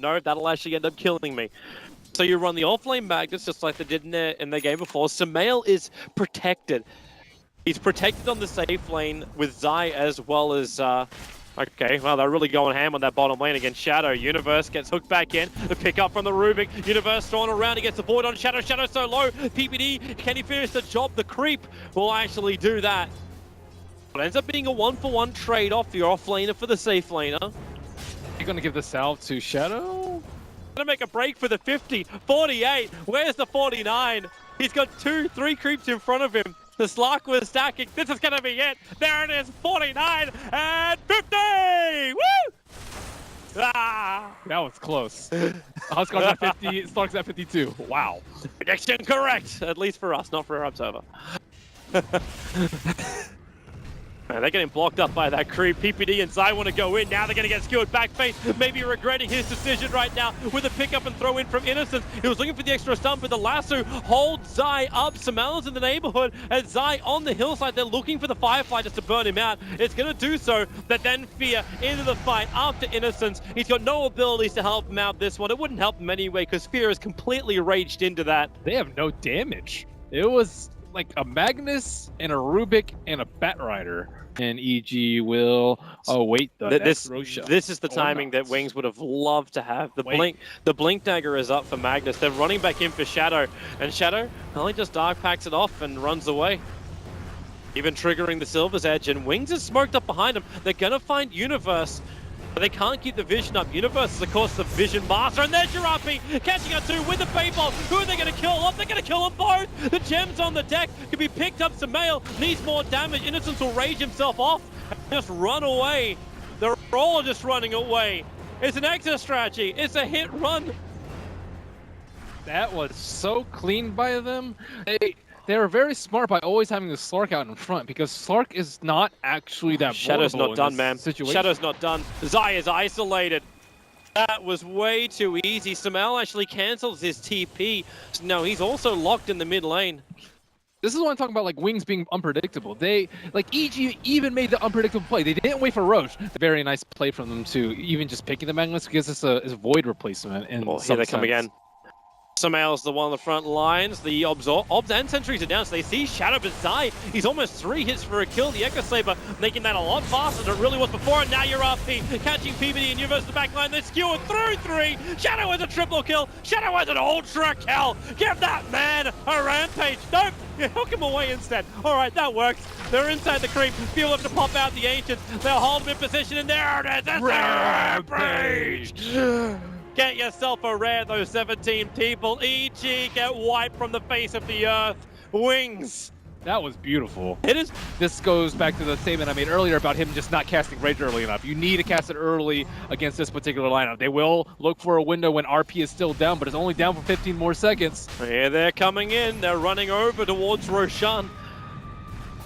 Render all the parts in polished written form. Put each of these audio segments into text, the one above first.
no, that'll actually end up killing me. So you run the off-lane Magnus just like they did in their game before. Sumail is protected. He's protected on the safe lane with Zai as well as... Okay, well, they're really going ham on that bottom lane against Shadow. Universe gets hooked back in. The pick up from the Rubik. Universe thrown around. He gets the void on Shadow. Shadow so low. PPD, can he finish the job? The creep will actually do that. It ends up being a 1-for-1 trade-off for your off-laner for the safe laner. You're going to give the salve to Shadow? Gonna make a break for the 50. 48. Where's the 49? He's got 2-3 creeps in front of him. The Slark was stacking. This is going to be it. There it is. 49 and 50. Woo! Ah! That was close. Huskard's at 50. Slark's at 52. Wow. Prediction correct. At least for us, not for our observer. Man, they're getting blocked up by that creep. PPD and Zai want to go in. Now they're going to get skewered back face. Maybe regretting his decision right now with a pick up and throw in from Innocence. He was looking for the extra stun, but the lasso holds Zai up. Sumail's in the neighborhood and Zai on the hillside. They're looking for the Firefly just to burn him out. It's going to do so. But then Fear into the fight after Innocence. He's got no abilities to help him out this one. It wouldn't help him anyway because Fear is completely raged into that. They have no damage. It was like a Magnus and a Rubik and a Batrider. And EG will await this is the timing that Wings would have loved to have. The blink dagger is up for Magnus. They're running back in for Shadow, and Shadow only just dark packs it off and runs away, even triggering the Silver's Edge. And Wings is smoked up behind him. They're gonna find Universe, but they can't keep the vision up. Universe is of course the vision master, and there's your RP catching up to with the paintball. Who are they going to kill off? They're going to kill them both. The gems on the deck can be picked up. Sumail needs more damage. Innocence will rage himself off and just run away. They're all just running away. It's an exit strategy. It's a hit run. That was so clean by them. They were very smart by always having the Slark out in front because Slark is not actually that Shadow's not done, man. Situation. Shadow's not done. Zai is isolated. That was way too easy. Sumail actually cancels his TP. So no, he's also locked in the mid lane. This is what I'm talking about, like Wings being unpredictable. They, like EG even made the unpredictable play. They didn't wait for Roche. Very nice play from them too. Even just picking the Magnus gives us a void replacement. Well, here they come again. Sumail's the one on the front lines. The Obs and Sentries are down, so they see Shadow, but Zai, he's almost 3 hits for a kill. The Echo Saber making that a lot faster than it really was before, and now you're RP catching PPD and Universe the back line. They're skewered through 3. Shadow has a triple kill. Shadow has an ultra kill. Give that man a rampage. Nope, you hook him away instead. All right, that works. They're inside the creep. Feel have to pop out the Ancients. They'll hold him in position, and there it is. That's rampage. Get yourself a rare, those 17 people. EG get wiped from the face of the earth. Wings. That was beautiful. It is. This goes back to the statement I made earlier about him just not casting Rage early enough. You need to cast it early against this particular lineup. They will look for a window when RP is still down, but it's only down for 15 more seconds. Here they're coming in. They're running over towards Roshan.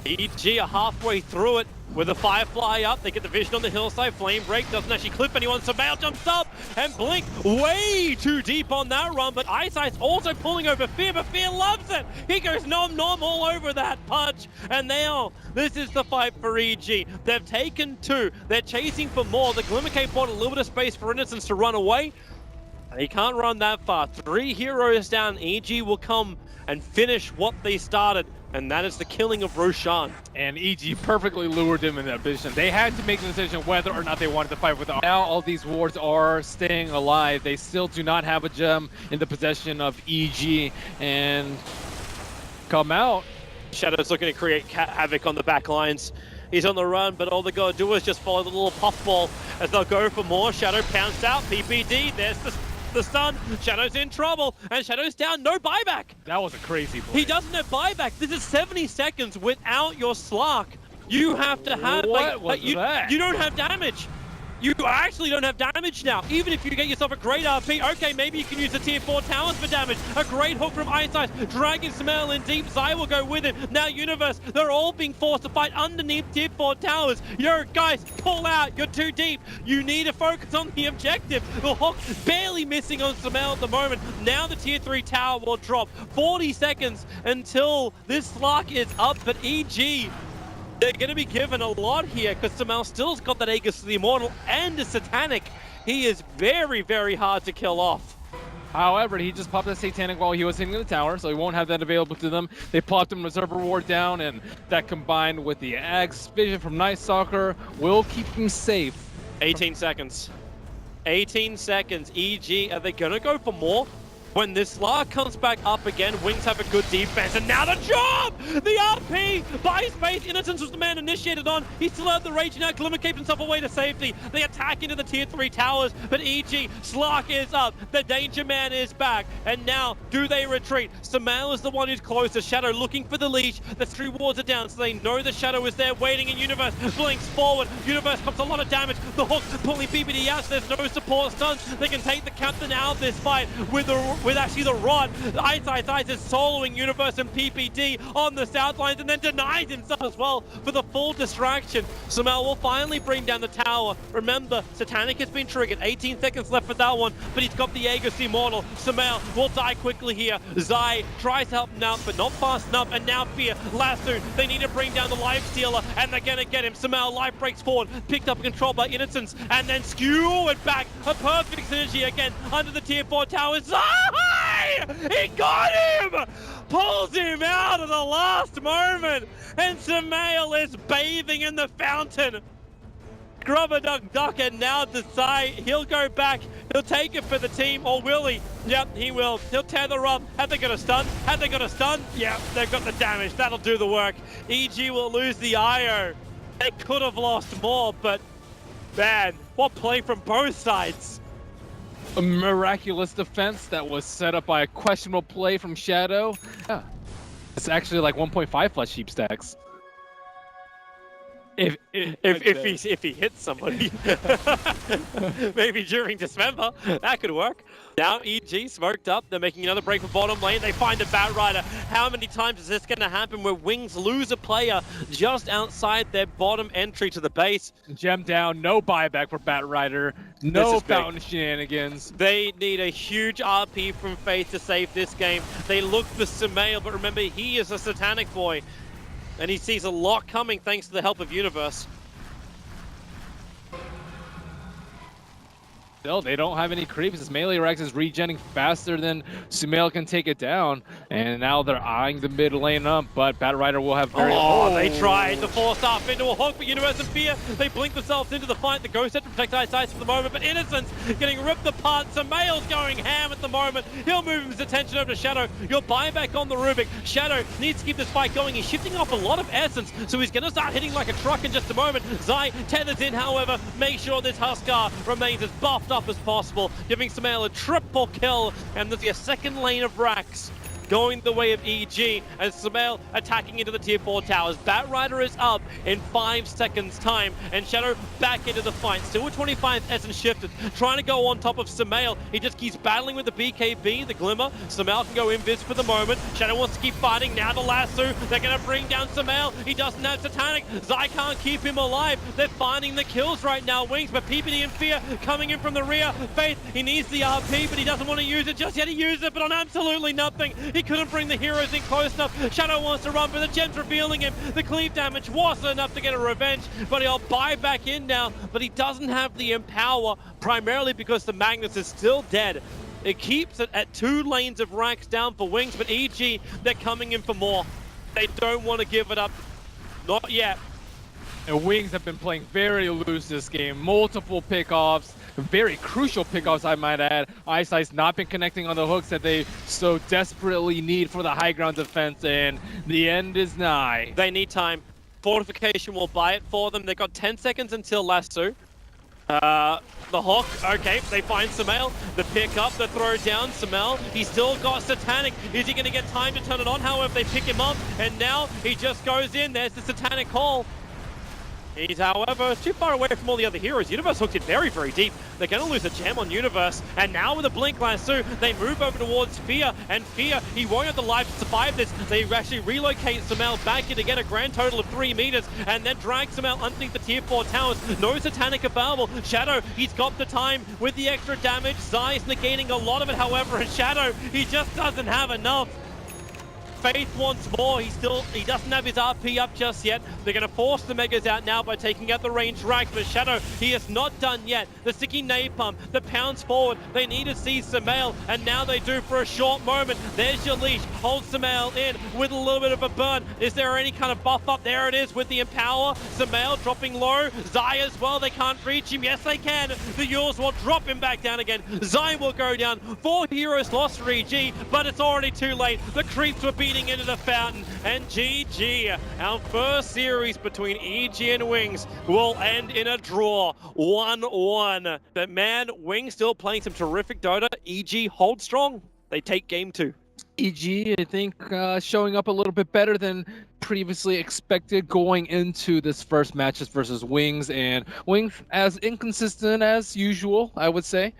EG are halfway through it. With the Firefly up, they get the vision on the hillside. Flame Break doesn't actually clip anyone. Sumail jumps up and Blink way too deep on that run. But Eyesight's also pulling over Fear, but Fear loves it. He goes nom nom all over that punch. And now, this is the fight for EG. They've taken 2. They're chasing for more. The Glimmercape bought a little bit of space for Innocence to run away. And he can't run that far. 3 heroes down. EG will come and finish what they started. And that is the killing of Roshan. And EG perfectly lured him in that position. They had to make the decision whether or not they wanted to fight with the... Now all these wards are staying alive. They still do not have a gem in the possession of EG. And come out. Shadow's looking to create havoc on the back lines. He's on the run, but all they gotta do is just follow the little puffball as they'll go for more. Shadow pounced out. PPD, there's the stun. Shadow's in trouble, and Shadow's down. No buyback. That was a crazy play. He doesn't have buyback. This is 70 seconds without your Slark. You have to have that? You don't have damage. You actually don't have damage now. Even if you get yourself a great RP, okay, maybe you can use the tier 4 towers for damage. A great hook from Eyesight, dragging Sumail in deep. Zai will go with it. Now Universe, they're all being forced to fight underneath tier 4 towers. Yo, guys, pull out. You're too deep. You need to focus on the objective. The hook barely missing on Sumail at the moment. Now the tier 3 tower will drop. 40 seconds until this Slark is up, but EG, they're going to be given a lot here because Sumail still's got that Aegis to the Immortal and a Satanic. he is very, very hard to kill off. However, he just popped a Satanic while he was hitting the tower, so he won't have that available to them. They plopped him Reserve Reward down, and that combined with the Axe Vision from Night Stalker will keep him safe. 18 seconds. 18 seconds. EG, are they going to go for more? When this Slark comes back up again, Wings have a good defense, and now the job! The RP by space. Innocence was the man initiated on. He still had the rage now. Glimmer keeps himself away to safety. They attack into the tier 3 towers, but EG, Slark is up. The Danger Man is back, and now do they retreat? Samael is the one who's closest. Shadow looking for the leash. The 3 wards are down, so they know the Shadow is there waiting, in Universe blinks forward. Universe puts a lot of damage. The hook pulling BBD out, so there's no support stuns. They can take the captain out of this fight with actually the rod. Ice is soloing Universe and PPD on the south lines, and then denies himself as well for the full distraction. Samael will finally bring down the tower. Remember, Satanic has been triggered. 18 seconds left for that one, but he's got the Aegis Immortal. Samael will die quickly here. Zai tries to help him out, but not fast enough, and now Fear, Lasso, they need to bring down the Life Stealer, and they're gonna get him. Samael life breaks forward, picked up and controlled by Innocence, and then skewered back. A perfect synergy again under the tier 4 tower. Zai! He got him! Pulls him out at the last moment, and Samael is bathing in the fountain. Grubber Duck, and now decide he'll go back. He'll take it for the team, or will he? Yep, he will. He'll tether up. Have they got a stun? Have they got a stun? Yep, they've got the damage. That'll do the work. EG will lose the IO. They could have lost more, but man, what play from both sides. A miraculous defense that was set up by a questionable play from Shadow. Yeah. It's actually like 1.5 plus sheep stacks. If he hits somebody, maybe during Dismember, that could work. Now EG smoked up. They're making another break for bottom lane. They find a Batrider. How many times is this going to happen where Wings lose a player just outside their bottom entry to the base? Gem down, no buyback for Batrider, no fountain shenanigans. They need a huge RP from Faith to save this game. They look for Samael, but remember, he is a Satanic boy. And he sees a lot coming thanks to the help of Universe. Still, they don't have any creeps. This melee Rex is regenning faster than Sumail can take it down. And now they're eyeing the mid lane up, but Batrider will have very... They tried to force off into a hook, but Universe and Fear, they blink themselves into the fight. The Ghost had to protect Ice for the moment, but Innocence getting ripped apart. Samael's going ham at the moment. He'll move his attention over to Shadow. You'll buy back on the Rubik. Shadow needs to keep this fight going. He's shifting off a lot of essence, so he's going to start hitting like a truck in just a moment. Zai tethers in, however, make sure this Huskar remains as buffed up as possible, giving Samael a triple kill, and there's a second lane of Rax going the way of EG, and Samael attacking into the tier 4 towers. Batrider is up in 5 seconds time, and Shadow back into the fight. Still with 25 essence shifted, trying to go on top of Samael. He just keeps battling with the BKB, the Glimmer. Samael can go invis for the moment. Shadow wants to keep fighting. Now the lasso. They're going to bring down Samael. He doesn't have Satanic. Zai can't keep him alive. They're finding the kills right now, Wings, but PPD and Fear coming in from the rear. Faith, he needs the RP, but he doesn't want to use it just yet. He used it, but on absolutely nothing. He couldn't bring the heroes in close enough. Shadow wants to run, but the gem's revealing him. The cleave damage wasn't enough to get a revenge, but he'll buy back in now. But he doesn't have the empower, primarily because the Magnus is still dead. It keeps it at 2 lanes of Rax down for Wings, but EG, they're coming in for more. They don't want to give it up. Not yet. And Wings have been playing very loose this game. Multiple pickoffs. Very crucial pickoffs, I might add. Ice not been connecting on the hooks that they so desperately need for the high ground defense, and the end is nigh. They need time. Fortification will buy it for them. They've got 10 seconds until Lasso. The hook, okay, they find Samael. The pick up, the throw down, Samael. He's still got Satanic. Is he going to get time to turn it on? However, they pick him up, and now he just goes in. There's the Satanic call. He's, however, too far away from all the other heroes. Universe hooked it very, very deep. They're going to lose a gem on Universe. And now with a Blink Lasso, they move over towards Fear. And Fear, he won't have the life to survive this. They actually relocate Samael back here to get a grand total of 3 meters. And then drag Samael underneath the tier 4 towers. No Satanic available. Shadow, he's got the time with the extra damage. Zai's negating a lot of it, however. And Shadow, he just doesn't have enough. Faith wants more. He doesn't have his RP up just yet. They're going to force the Megas out now by taking out the range rack. But Shadow, he is not done yet. The sticky napalm, the pounds forward. They need to see Sumail, and now they do for a short moment. There's your leash. Hold Sumail in with a little bit of a burn. Is there any kind of buff up? There it is with the Empower. Sumail dropping low. Zai as well. They can't reach him. Yes, they can. The Yules will drop him back down again. Zai will go down. 4 heroes lost for EG, but it's already too late. The creeps were beating into the fountain, and GG, our first series between EG and Wings will end in a draw, 1-1. But man, Wings still playing some terrific Dota. EG hold strong. They take game 2. EG, I think, showing up a little bit better than previously expected going into this first matches versus Wings, and Wings as inconsistent as usual, I would say.